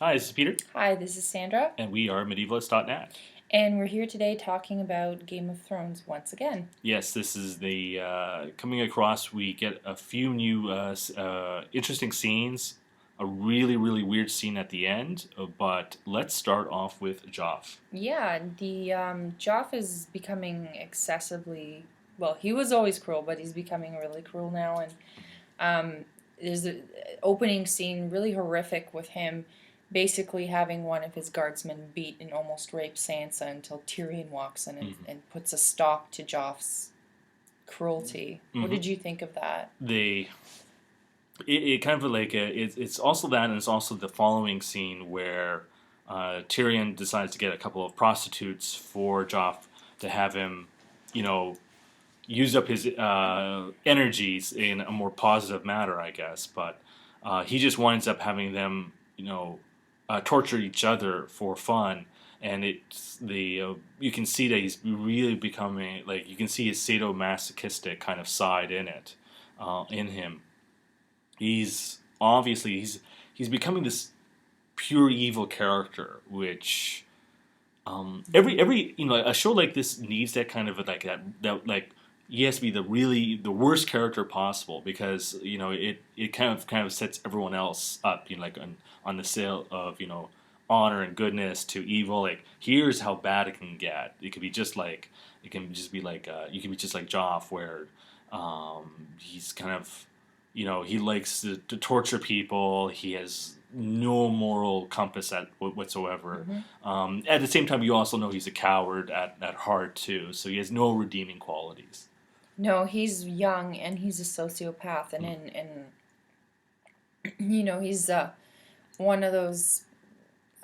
Hi, this is Peter, Hi, this is Sandra, and we are medievalist.net. and we're here today talking about Game of Thrones once again. Yes, this is the coming across. We get a few new interesting scenes, a really, really weird scene at the end. But let's start off with Joff. Yeah, the Joff is becoming excessively, well, he was always cruel, but he's becoming really cruel now, and there's an opening scene really horrific with him basically having one of his guardsmen beat and almost rape Sansa until Tyrion walks in and puts a stop to Joff's cruelty. What did you think of that? It kind of like it's also that, and it's also the following scene where Tyrion decides to get a couple of prostitutes for Joff to have him, you know, use up his energies in a more positive manner, I guess. But he just winds up having them, torture each other for fun, and it's the you can see that he's really becoming like you can see his sadomasochistic kind of side in it, in him. He's becoming this pure evil character, which every a show like this needs that kind of like that like he has to be the worst character possible because it kind of sets everyone else up like on the scale of honor and goodness to evil. Like here's how bad it can get. It could be just like it can just be like you can be just like Joff where he's kind of he likes to torture people. He has no moral compass whatsoever. At the same time, you also know he's a coward at heart too. So he has no redeeming qualities. No, he's young and he's a sociopath, and he's one of those.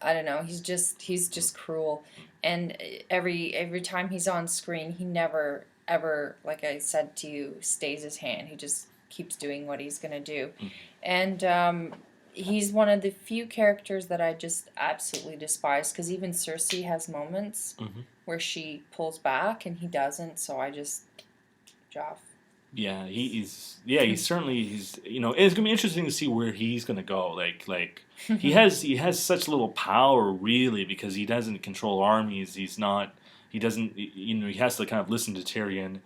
I don't know. He's just cruel, and every time he's on screen, he never ever, like I said to you, stays his hand. He just keeps doing what he's gonna do, and he's one of the few characters that I just absolutely despise. Because even Cersei has moments where she pulls back and he doesn't. So I just Joff. Yeah, he's certainly it's gonna be interesting to see where he's gonna go. Like he has such little power really because he doesn't control armies. He doesn't he has to kind of listen to Tyrion.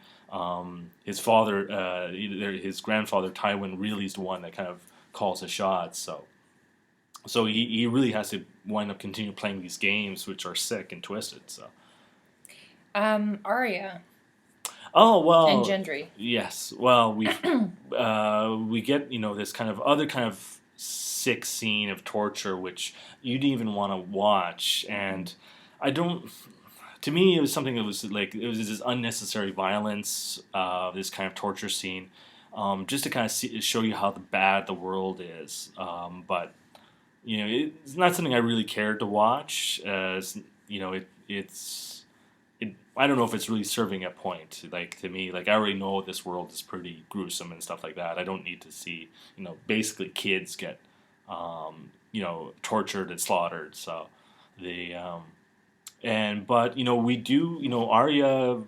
His father, his grandfather Tywin really is the one that kind of calls the shots. So he really has to wind up continue playing these games which are sick and twisted. So Arya oh and well, Gendry. yes. Well, we get this kind of other kind of sick scene of torture which you didn't even want to watch, and I don't. To me, it was something that was like it was this unnecessary violence, this kind of torture scene, just to kind of show you how bad the world is. But it's not something I really cared to watch. As it's I don't know if it's really serving a point. Like to me, like I already know this world is pretty gruesome and stuff like that. I don't need to see basically kids get tortured and slaughtered. So the but we do Arya.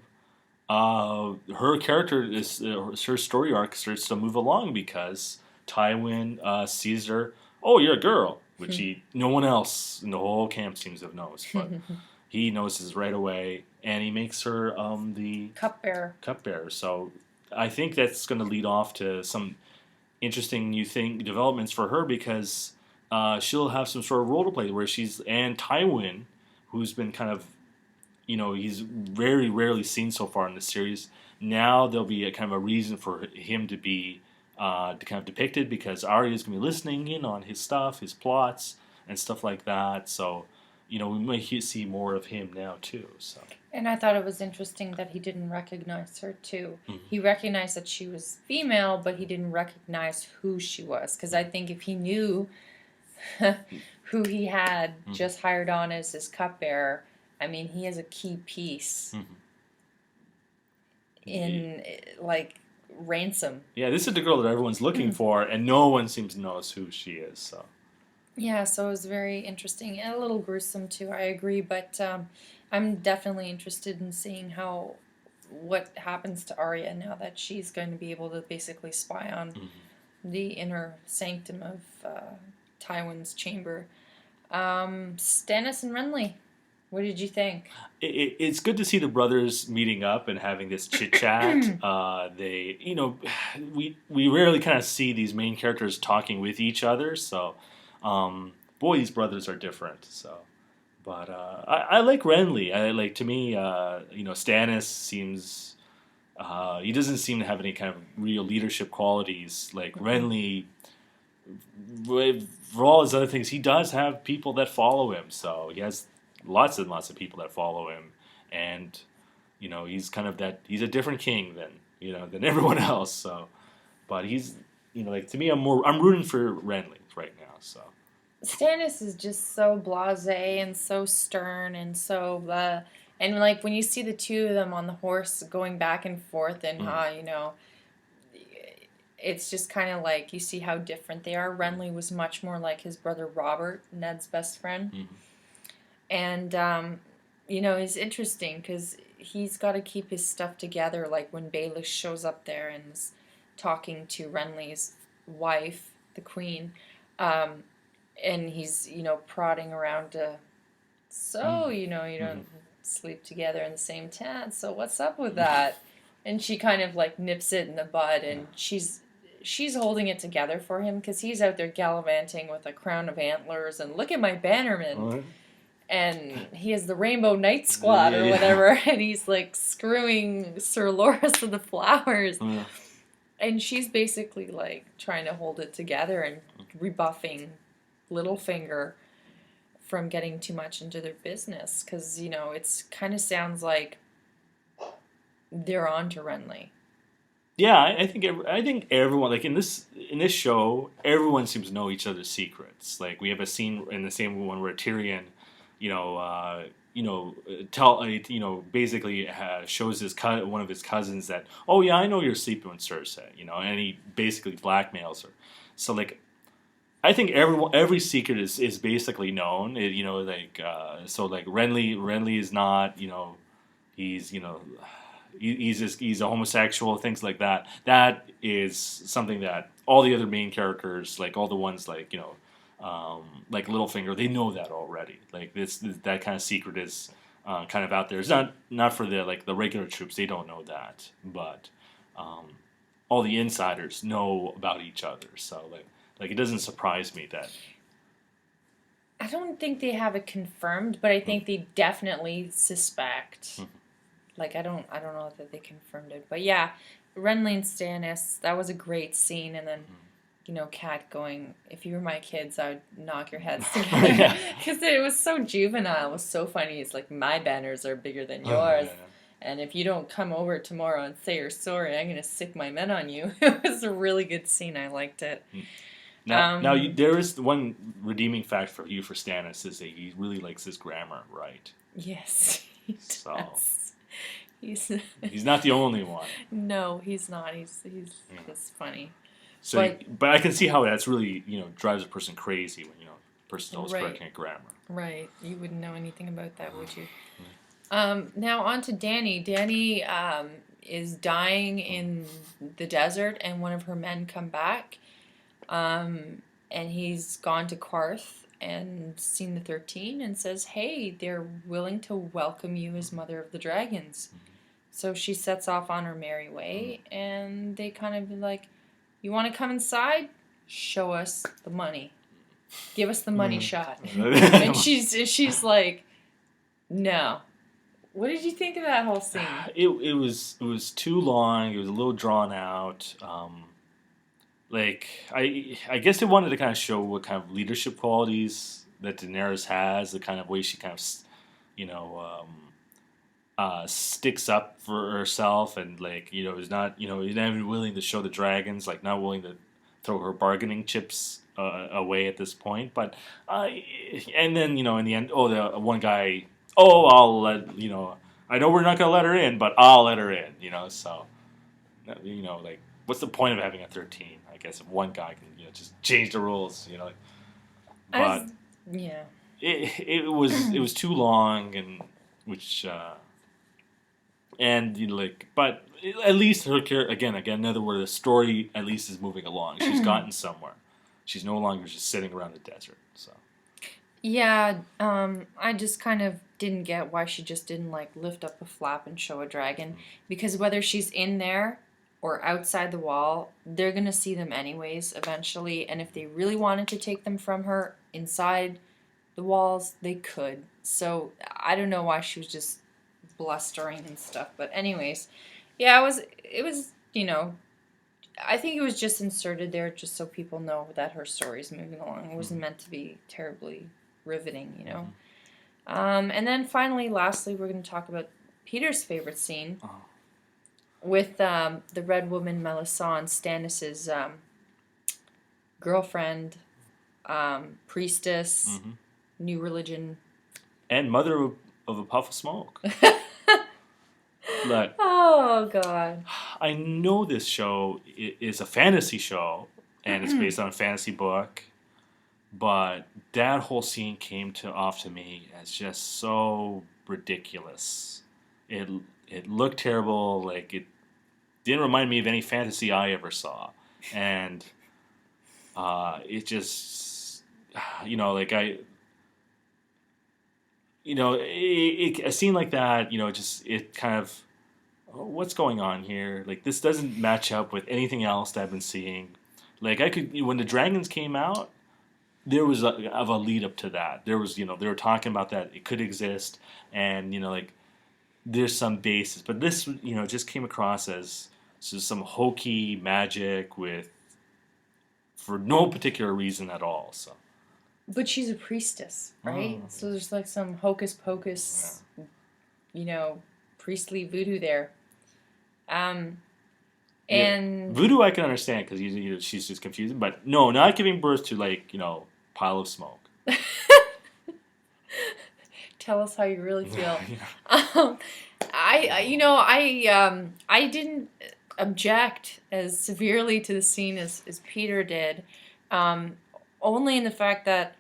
Her character is her story arc starts to move along because Tywin sees her. Oh, you're a girl, which no one else in the whole camp seems to have noticed, but he notices right away, and he makes her the Cupbearer. Cupbearer. So I think that's going to lead off to some interesting new developments for her because she'll have some sort of role to play where and Tywin, who's been kind of he's very rarely seen so far in the series. Now there'll be a kind of a reason for him to be kind of depicted because Arya's going to be listening in on his stuff, his plots, and stuff like that. So, we might see more of him now too. So. And I thought it was interesting that he didn't recognize her too. He recognized that she was female, but he didn't recognize who she was. Because I think if he knew who he had just hired on as his cupbearer, I mean, he is a key piece in like Ransom. Yeah, this is the girl that everyone's looking for, and no one seems to notice who she is. So. Yeah, so it was very interesting and a little gruesome too. I agree, but I'm definitely interested in seeing what happens to Arya now that she's going to be able to basically spy on the inner sanctum of Tywin's chamber. Stannis and Renly. What did you think? It's good to see the brothers meeting up and having this chit chat. They, we rarely kind of see these main characters talking with each other. So, boy, these brothers are different. So, but I like Renly. To me, Stannis seems he doesn't seem to have any kind of real leadership qualities. Like Renly, for all his other things, he does have people that follow him. So he has lots and lots of people that follow him, and he's kind of he's a different king than everyone else. So, but he's to me, I'm rooting for Renly right now. So Stannis is just so blasé and so stern and so and like when you see the two of them on the horse going back and forth and it's just kind of like you see how different they are. Renly was much more like his brother Robert, Ned's best friend. Mm-hmm. And, it's interesting because he's got to keep his stuff together. Like when Baelish shows up there and is talking to Renly's wife, the queen, and he's, prodding around to, you don't sleep together in the same tent, so what's up with that? And she kind of like nips it in the bud, and she's holding it together for him because he's out there gallivanting with a crown of antlers and look at my bannerman. What? And he has the Rainbow Night Squad or whatever, and he's like screwing Sir Loras with the flowers. Yeah. And she's basically like trying to hold it together and rebuffing Littlefinger from getting too much into their business. Because, it's kind of sounds like they're on to Renly. Yeah, I think everyone, like in this show, everyone seems to know each other's secrets. Like we have a scene in the same one where Tyrion, basically shows one of his cousins that, oh yeah, I know you're sleeping with Cersei, and he basically blackmails her. So like, I think every secret is basically known. So like Renly is not, he's he's a homosexual, things like that. That is something that all the other main characters, like all the ones like like Littlefinger, they know that already. Like that kind of secret is kind of out there. It's not for the regular troops. They don't know that, but all the insiders know about each other. So like it doesn't surprise me that. I don't think they have it confirmed, but I think they definitely suspect. Like I don't know that they confirmed it, but yeah, Renly and Stannis, that was a great scene, and then. Kat going, if you were my kids, I would knock your heads together. Because it was so juvenile. It was so funny. It's like, my banners are bigger than yours. And if you don't come over tomorrow and say you're sorry, I'm going to sick my men on you. It was a really good scene. I liked it. Now there is one redeeming fact for Stannis is that he really likes his grammar, right? Yes, he does. So, he's not the only one. No, he's not. He's just funny. So, but I can see how that's really, drives a person crazy when, a person's always correcting a grammar. Right. You wouldn't know anything about that, would you? Now on to Dany. Dany is dying in the desert, and one of her men come back. And he's gone to Qarth and seen the 13 and says, hey, they're willing to welcome you as Mother of the Dragons. So she sets off on her merry way, and they kind of like... You want to come inside? Show us the money. Give us the money shot. And she's like, no. What did you think of that whole scene? It was too long. It was a little drawn out. I guess they wanted to kind of show what kind of leadership qualities that Daenerys has, the kind of way she kind of sticks up for herself, and is not even willing to show the dragons, like not willing to throw her bargaining chips away at this point. But and then in the end, the one guy, I'll let I know we're not gonna let her in, but I'll let her in. So what's the point of having a 13? I guess if one guy can just change the rules. But yeah, it was too long, and which. And but at least her character again, another word. The story at least is moving along. She's gotten somewhere. She's no longer just sitting around the desert. So Yeah, I just kind of didn't get why she just didn't like lift up a flap and show a dragon, because whether she's in there or outside the wall, they're gonna see them anyways eventually, and if they really wanted to take them from her inside the walls, they could. So I don't know why she was just blustering and stuff, but anyways, yeah, it was I think it was just inserted there just so people know that her story's moving along. It wasn't meant to be terribly riveting. And then finally, lastly, we're going to talk about Peter's favorite scene with the Red Woman Melisande, Stannis's girlfriend, priestess, new religion. And mother of a puff of smoke. Look, Oh, God. I know this show is a fantasy show, and it's based on a fantasy book, but that whole scene came off to me as just so ridiculous. It looked terrible. Like, it didn't remind me of any fantasy I ever saw, and it just, like a scene like that, it kind of, oh, what's going on here? Like, this doesn't match up with anything else that I've been seeing. Like, when the dragons came out, there was a lead up to that. There was, they were talking about that it could exist, and like there's some basis. But this, just came across as just some hokey magic for no particular reason at all. So. But she's a priestess, right? Oh. So there's like some hocus pocus, priestly voodoo there. And voodoo I can understand because she's just confusing, but no, not giving birth to pile of smoke. Tell us how you really feel. Yeah. I didn't object as severely to the scene as Peter did, only in the fact that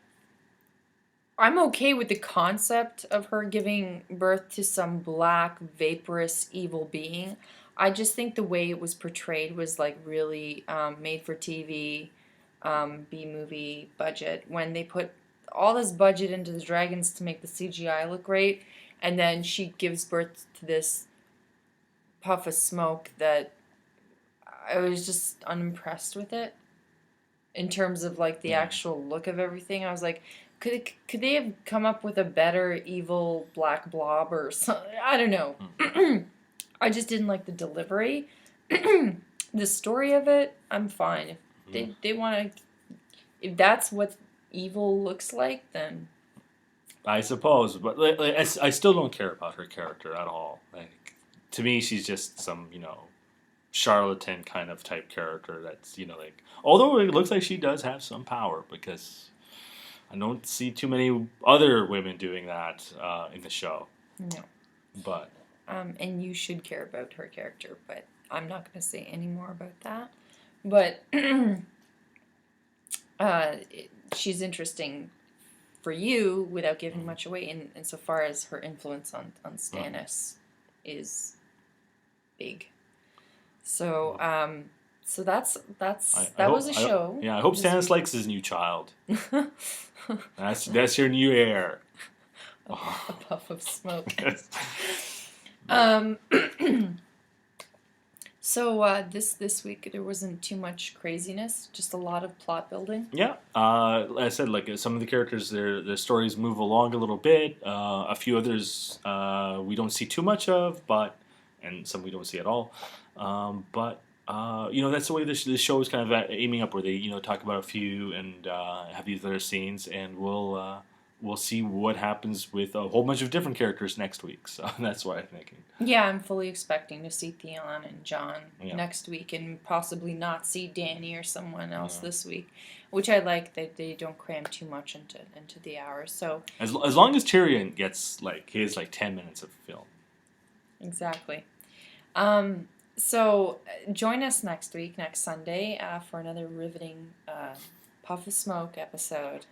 I'm okay with the concept of her giving birth to some black, vaporous, evil being. I just think the way it was portrayed was like really made for TV, B-movie budget. When they put all this budget into the dragons to make the CGI look great, and then she gives birth to this puff of smoke that I was just unimpressed with it. In terms of like the actual look of everything, I was like, could they have come up with a better evil black blob or something? I don't know. I just didn't like the delivery. The story of it, I'm fine. If they want to, if that's what evil looks like, then I suppose, but I still don't care about her character at all. Like, to me, she's just some charlatan kind of type character. That's although it looks like she does have some power, because I don't see too many other women doing that in the show. No. But and you should care about her character, but I'm not going to say any more about that. But she's interesting for you without giving much away, insofar as her influence on Stannis is big. So that was a show. I hope Stannis likes his new child. That's your new heir. A puff of smoke. So this week there wasn't too much craziness, just a lot of plot building. Yeah, like I said, like some of the characters, their stories move along a little bit. A few others we don't see too much of, and some we don't see at all. But that's the way this show is kind of aiming up, where they talk about a few and have these other scenes, and we'll see what happens with a whole bunch of different characters next week. So that's what I'm thinking. Yeah, I'm fully expecting to see Theon and Jon next week, and possibly not see Dany or someone else this week, which I like that they don't cram too much into the hour. So as long as Tyrion gets his 10 minutes of film. Exactly. So join us next week, next Sunday, for another riveting Puff of Smoke episode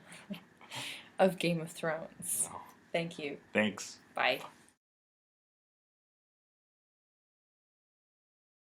of Game of Thrones. Thank you. Thanks. Bye.